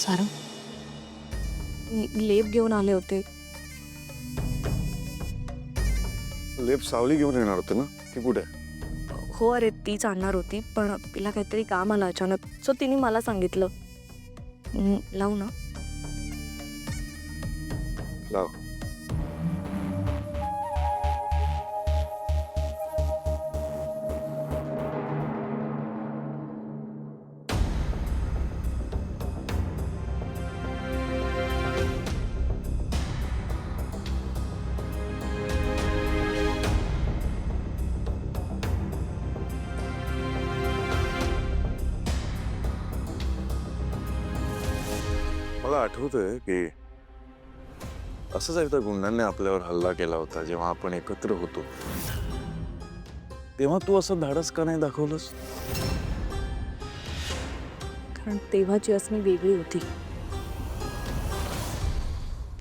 सारंग, लेप घेऊन आले होते. लेप सावली घेऊन येणार होते ना, ती कुठे? हो अरे, तीच आणणार होती, पण तिला काहीतरी काम आलं अचानक, सो तिने मला सांगितलं. लावू ना? लाव. मला आठवतंय की असंच एकदा गुंडांनी आपल्यावर हल्ला केला होता जेव्हा आपण एकत्र होतो. तेव्हा तू असं धाडस का नाही दाखवलंस? कारण तेव्हाची अस्मी वेगळी होती.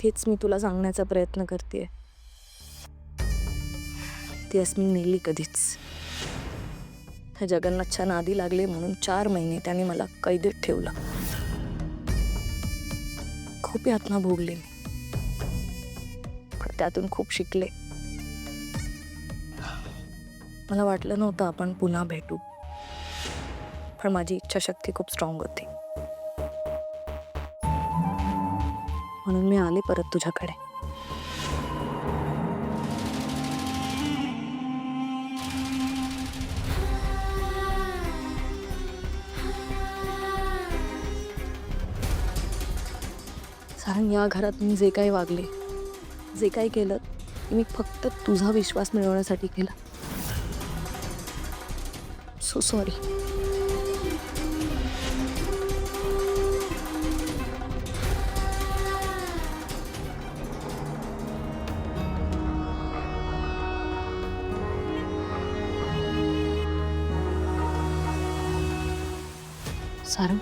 तेच मी तुला सांगण्याचा प्रयत्न करतेय. ती अस्मी नेली कधीच. त्या जगन्नाथच्या नादी लागले म्हणून 4 महिने त्याने मला कैदेत ठेवलं. खूप यातना भोगले मी, पण त्यातून खूप शिकले. मला वाटलं नव्हतं आपण पुन्हा भेटू, पण माझी इच्छाशक्ती खूप स्ट्रॉंग होती. म्हणून मी आले परत तुझ्याकडे. सारंग, या घरात मी जे काही वागले, जे काही केलं, मी फक्त तुझा विश्वास मिळवण्यासाठी केला. So sorry. सारंग,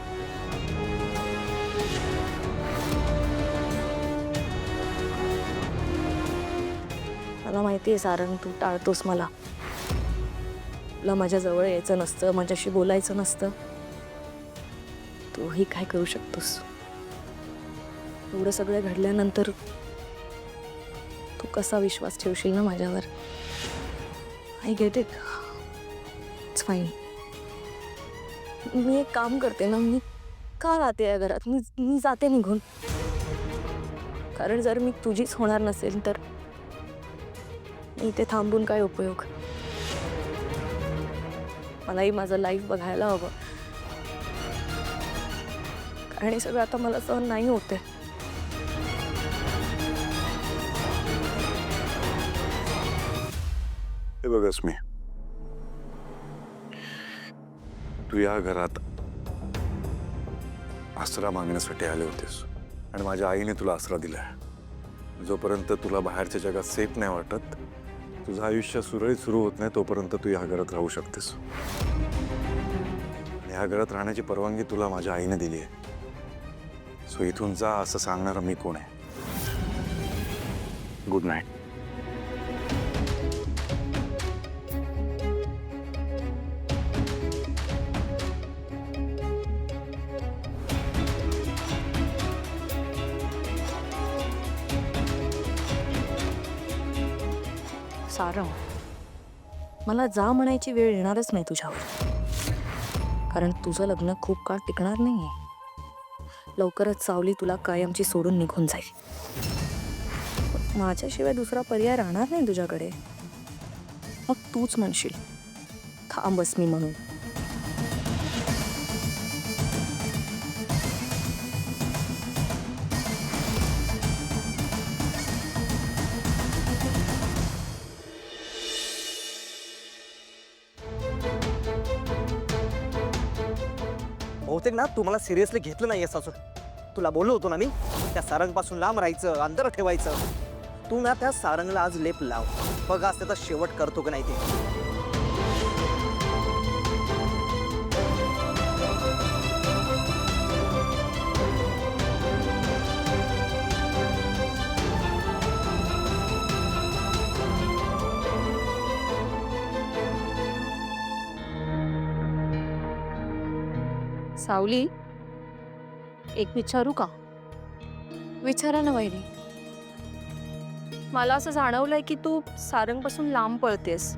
मला माहिती आहे सारंग, तू टाळतोस मला. तुला माझ्या जवळ यायचं नसतं, माझ्याशी बोलायचं नसतं. तूही काय करू शकतोस. एवढं सगळं घडल्यानंतर तू कसा विश्वास ठेवशील ना माझ्यावर. I get it. It's fine. मी एक काम करते ना, मी का राहते या घरात, मी जाते निघून. कारण जर मी तुझीच होणार नसेल तर इथे थांबून काय उपयोग. मलाही माझं लाईफ बघायला हवं, कारण हे सगळं आता मला सहन नाही होते. हे बघ अस्मी, तू या घरात आसरा मागण्यासाठी आले होतेस आणि माझ्या आईने तुला आसरा दिलाय. जोपर्यंत तुला बाहेरच्या जगात सेफ नाही वाटत, तुझं आयुष्य सुरळीत सुरू होत नाही, तोपर्यंत तू या घरात राहू शकतेस. आणि या घरात राहण्याची परवानगी तुला माझ्या आईने दिली आहे. सो इथून जा असं सांगणारा मी कोण आहे? Good night. सारंग, मला जा म्हणायची वेळ येणारच नाही तुझ्यावर, कारण तुझं लग्न खूप काळ टिकणार नाहीये. लवकरच सावली तुला कायमची सोडून निघून जाईल. माझ्याशिवाय दुसरा पर्याय राहणार नाही तुझ्याकडे. मग तूच म्हणशील थांबस मी म्हणून. बहुतेक ना तू मला सिरियसली घेतलं नाहीये सासू. तुला बोललो होतो ना मी, त्या सारंगपासून लांब राहायचं, अंतर ठेवायचं. तू ना त्या सारंगला आज लेप लाव, बघ आज त्याचा शेवट करतो की नाही ते. सावली, एक विचारू का? विचारा ना वहिनी. मला असं जाणवलंय की तू सारंगपासून लांब पळतेस.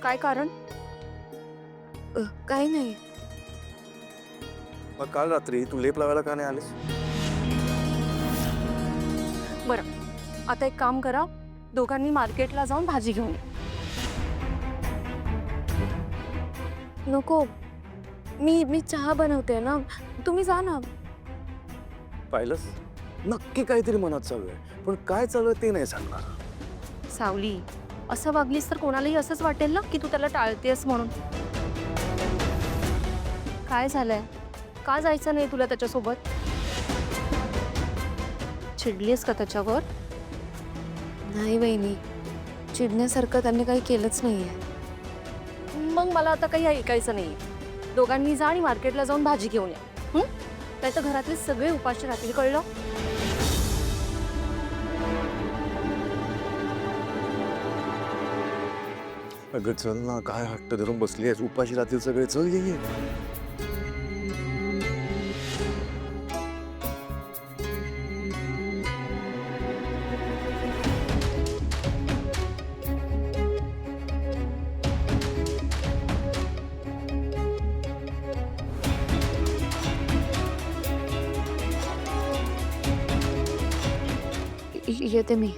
काय कारण? काही नाही. मग काल रात्री तू लेप लावायला का नाही आलीस? बरं, आता एक काम करा, दोघांनी मार्केटला जाऊन भाजी घेऊन या. नको, मी चहा बनवते ना, तुम्ही जा ना. पाहिलंस, नक्की काहीतरी मनात चालू आहे, पण काय चालू आहे ते नाही सांगणार. सावली, असं वागलीस तर कोणालाही असंच वाटेल ना की तू त्याला टाळतेस म्हणून. काय झालंय? का जायचं नाही तुला त्याच्यासोबत? चिडलीस का त्याच्यावर? नाही वहिनी, चिडण्यासारखं त्यांनी काही केलंच नाहीये. मग मला आता काही ऐकायचं नाही. दोघांनी जा आणि मार्केटला जाऊन भाजी घेऊन या. त्याच्या घरातले सगळे उपाशी राहतील, कळलं? अगं चल ना, काय हट्ट धरून बसली आहेस? उपाशी राहतील सगळे, चल ये. येते मी.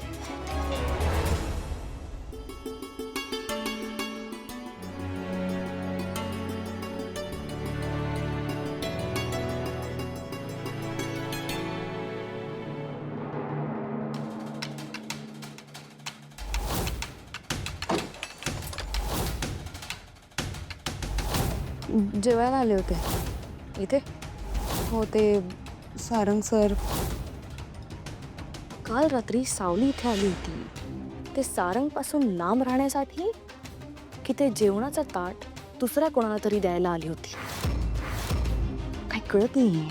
जेवायला आले होते इथे हो. ते सारंग सर. काल रात्री सावली इथे आली होती, ते सारंगपासून लांब राहण्यासाठी की ते जेवणाचा ताट दुसऱ्या कोणाला तरी द्यायला आली होती? काही कळत नाही.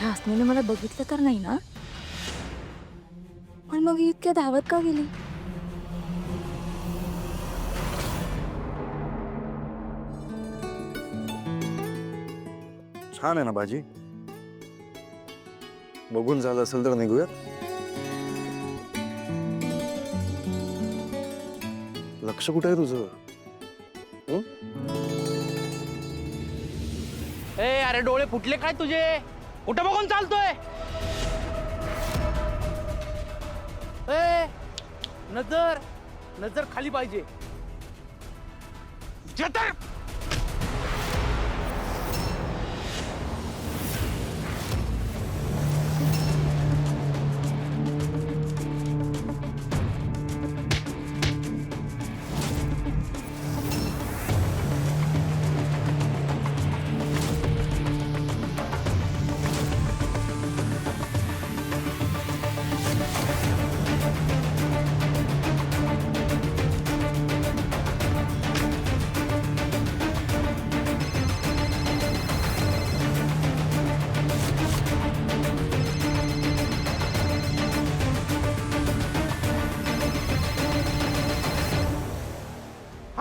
ह्या हसण्याने मला बघितलं तर नाही ना? पण मग इतक्या धावत का गेली? छान आहे ना भाजी? बघून झालं असेल तर निघूयात. लक्ष कुठे आहे तुझं? ए अरे डोळे फुटले काय तुझे? कुठं बघून चालतोय? ए नजर नजर खाली पाहिजे. जतर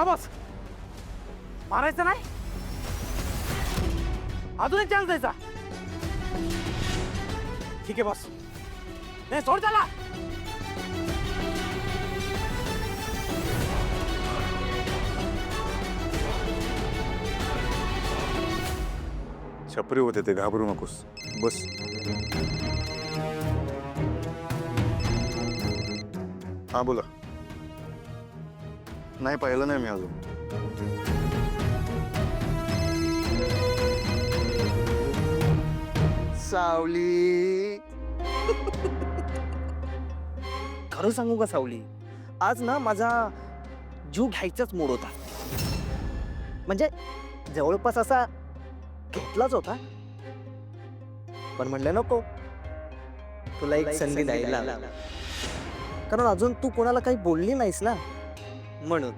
हा बस, मारायचं नाही, अजून एक चान्स द्यायचा. ठीक आहे बस, नाही सोड त्याला. छपरी होते ते, घाबरू नकोस. बस. हा बोला. नाही पाहिलं नाही मी अजून. सावली. खरं सांगू का सावली, आज ना माझा जीव घ्यायचाच मूड होता. म्हणजे जवळपास असा घेतलाच होता, पण म्हणलं नको, तुला एक संधी द्यायला, कारण अजून तू कोणाला काही बोलली नाहीस ना, म्हणून.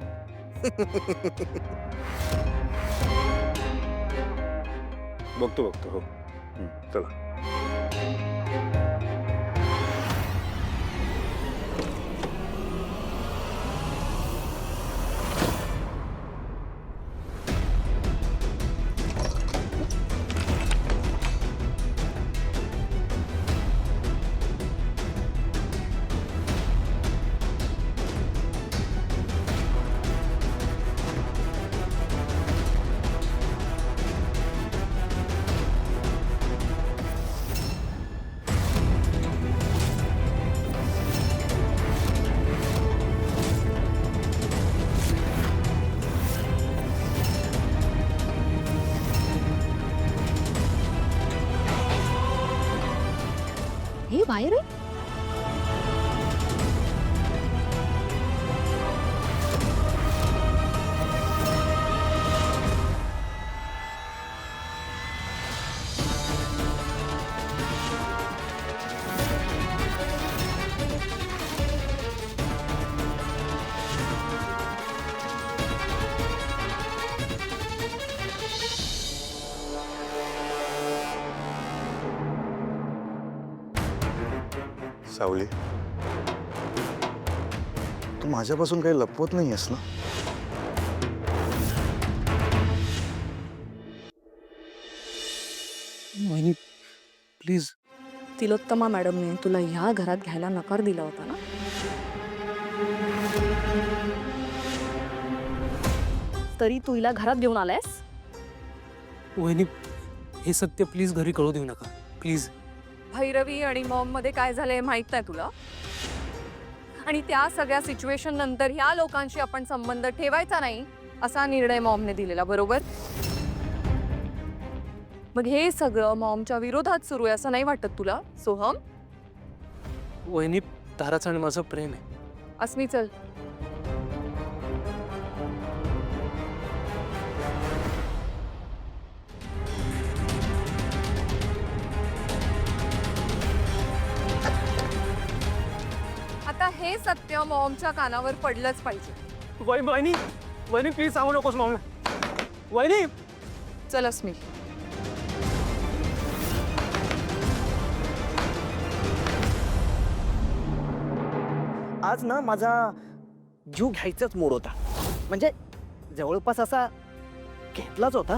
बघतो हो. चला. हे बाहेर आहे. सावली, तू माझ्यापासून काही लपवत नाहीयेस ना? वहिनी प्लीज. तिलोत्तमा मॅडमने तुला ह्या घरात घ्यायला नकार दिला होता ना? तरी तू हिला घरात घेऊन आलायस? वहिनी, हे सत्य प्लीज घरी कळू देऊ नका प्लीज. भैरवी आणि मॉम मध्ये काय झालंय माहित नाही तुला? आणि त्या सगळ्या सिच्युएशन नंतर ह्या लोकांशी आपण संबंध ठेवायचा नाही असा निर्णय मॉमने दिलेला, बरोबर? मग हे सगळं मॉमच्या विरोधात सुरू आहे असं नाही वाटत तुला सोहम? वहिनी, ताराचं आणि माझं प्रेम आहे. अस्मी चल. आता हे सत्य मॉमच्या कानावर पडलंच पाहिजे. वहिनी वहिनी प्लीज सांगू नकोस मॉम. वहिनी. चल अस्मी. आज ना माझा जीव घ्यायचाच मूड होता. म्हणजे जवळपास असा घेतलाच होता,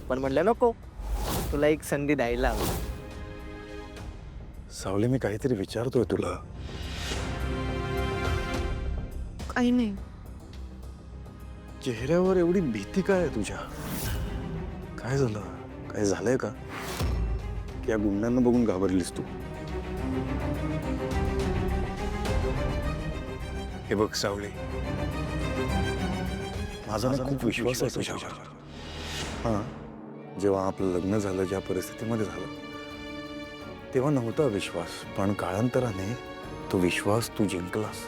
पण म्हणलं नको, तुला एक संधी द्यायला हवी. सावली, मी काहीतरी विचारतोय तुला. काही नाही. चेहऱ्यावर एवढी भीती काय आहे तुझ्या? काय झालं? काय झालंय का? की या गुंडांना बघून घाबरलीस तू? हे बघ सावली, माझा ना खूप विश्वास आहे तुझ्यावर. हां, जेव्हा आपलं लग्न झालं, ज्या परिस्थितीमध्ये झालं तेव्हा नव्हता विश्वास, पण काळांतराने तो विश्वास तू जिंकलास.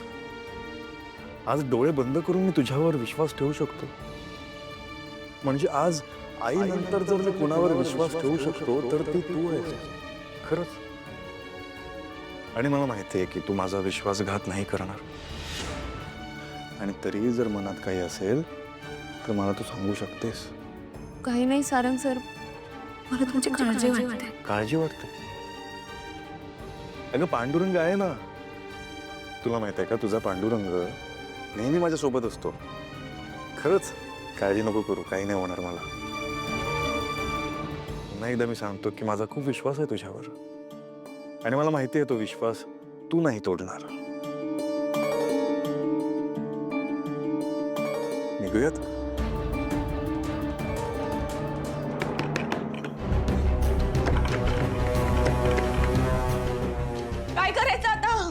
आज डोळे बंद करून मी तुझ्यावर विश्वास ठेवू शकतो. म्हणजे आज आई नंतर जर मी कुणावर विश्वास ठेवू शकतो तर ती तू आहेस. खरंच. आणि मला माहिती आहे की तू माझा विश्वासघात नाही करणार. आणि तरी जर मनात काही असेल तर मला तू सांगू शकतेस. काही नाही सारंग सर, मला तुमची काळजी वाटते. काळजी वाटते? अगं पांडुरंग आहे ना. तुला माहित आहे का, तुझा पांडुरंग नेहमी माझ्या सोबत असतो. खरंच काळजी नको करू, काही नाही होणार मला. पुन्हा एकदा मी सांगतो की माझा खूप विश्वास आहे तुझ्यावर आणि मला माहिती आहे तो विश्वास तू नाही तोडणार. निघूयात. काय करायचं आता?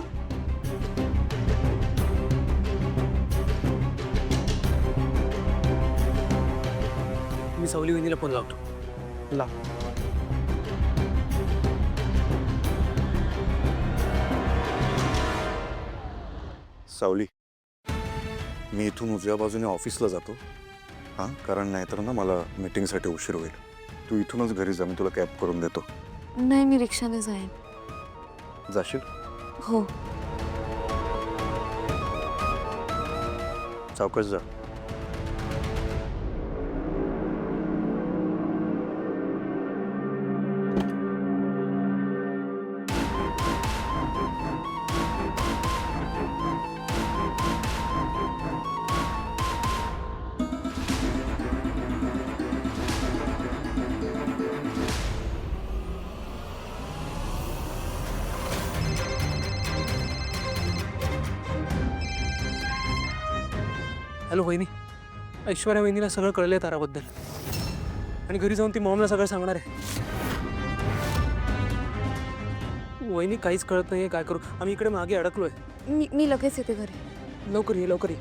मी सावली वहिनीला फोन लावतो. ला सावली, मी इथून उजव्या बाजूने ऑफिसला जातो. हां, कारण नाहीतर ना मला मीटिंगसाठी उशीर होईल. तू इथूनच घरी जा, मी तुला कॅब करून देतो. नाही, मी रिक्षाने जाईन. जाशील? हो. सावकाश जा. हॅलो वहिनी, ऐश्वर्या वहिनीला सगळं कळलंय ताराबद्दल आणि घरी जाऊन ती मॉमला सगळं सांगणार आहे. वहिनी काहीच कळत नाहीये, काय करू? आम्ही इकडे मागे अडकलोय. मी लगेच येते घरी. लवकर ये, लवकर ये.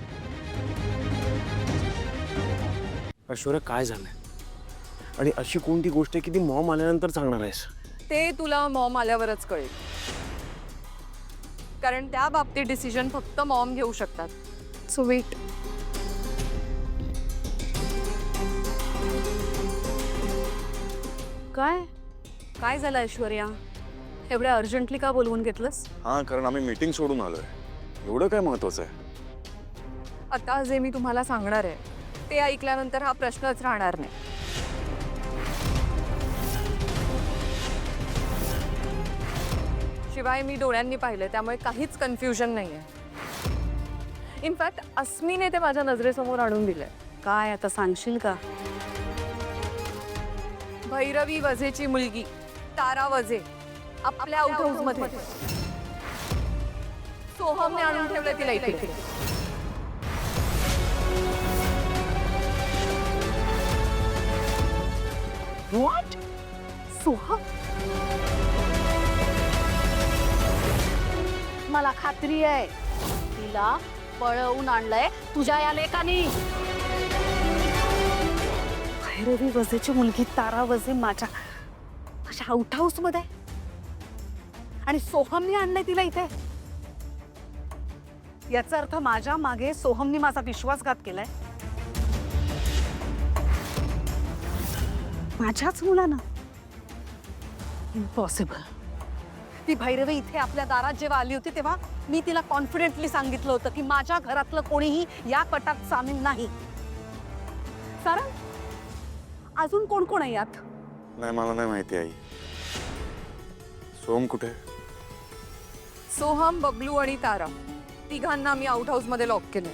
ऐश्वर्या, काय झालंय? आणि अशी कोणती गोष्ट आहे की ती मॉम आल्यानंतर सांगणार आहेस? ते तुला मॉम आल्यावरच कळेल, कारण त्या बाबतीत डिसिजन फक्त मॉम घेऊ शकतात. So wait. काय झालं ऐश्वर्या? एवढ्या अर्जंटली का बोलवून घेतलंस? हां, कारण आम्ही मीटिंग सोडून आलोय. एवढं काय महत्वाचं आहे? आता जे मी तुम्हाला सांगणार आहे ते ऐकल्यानंतर हा प्रश्नच राहणार नाही. शिवाय मी डोळ्यांनी पाहिलं, त्यामुळे काहीच कन्फ्युजन नाहीये. इनफॅक्ट अस्मीने ते माझ्या नजरेसमोर आणून दिलंय. काय आता सांगशील का? भैरवी वझेची मुलगी तारा वझे आपल्या आउट हाऊस मध्ये सोहमने आणून ठेवलं तिला इथे. व्हॉट? सोहम? मला खात्री आहे तिला पळवून आणलंय तुझ्या या लेकानी. भैरवी वझेची मुलगी तारा वझे माझ्या आउट हाऊस मध्ये आणि सोहमने आणलंय तिला इथे. याचा अर्थ माझ्या मागे सोहमने माझा विश्वासघात केलाय. माझ्याच मुलानं. इम्पॉसिबल. ती भैरवी इथे आपल्या दारात जेव्हा आली होती तेव्हा मी तिला कॉन्फिडेंटली सांगितलं होतं की माझ्या घरातलं कोणीही या कटात सामील नाही. सारा, अजून कोण कोण आहे यात? नाही, मला नाही माहिती आई. सोम कुठे? सोहम, बबलू आणि तारा तिघांना मी आउट हाऊस मध्ये लॉक केलंय.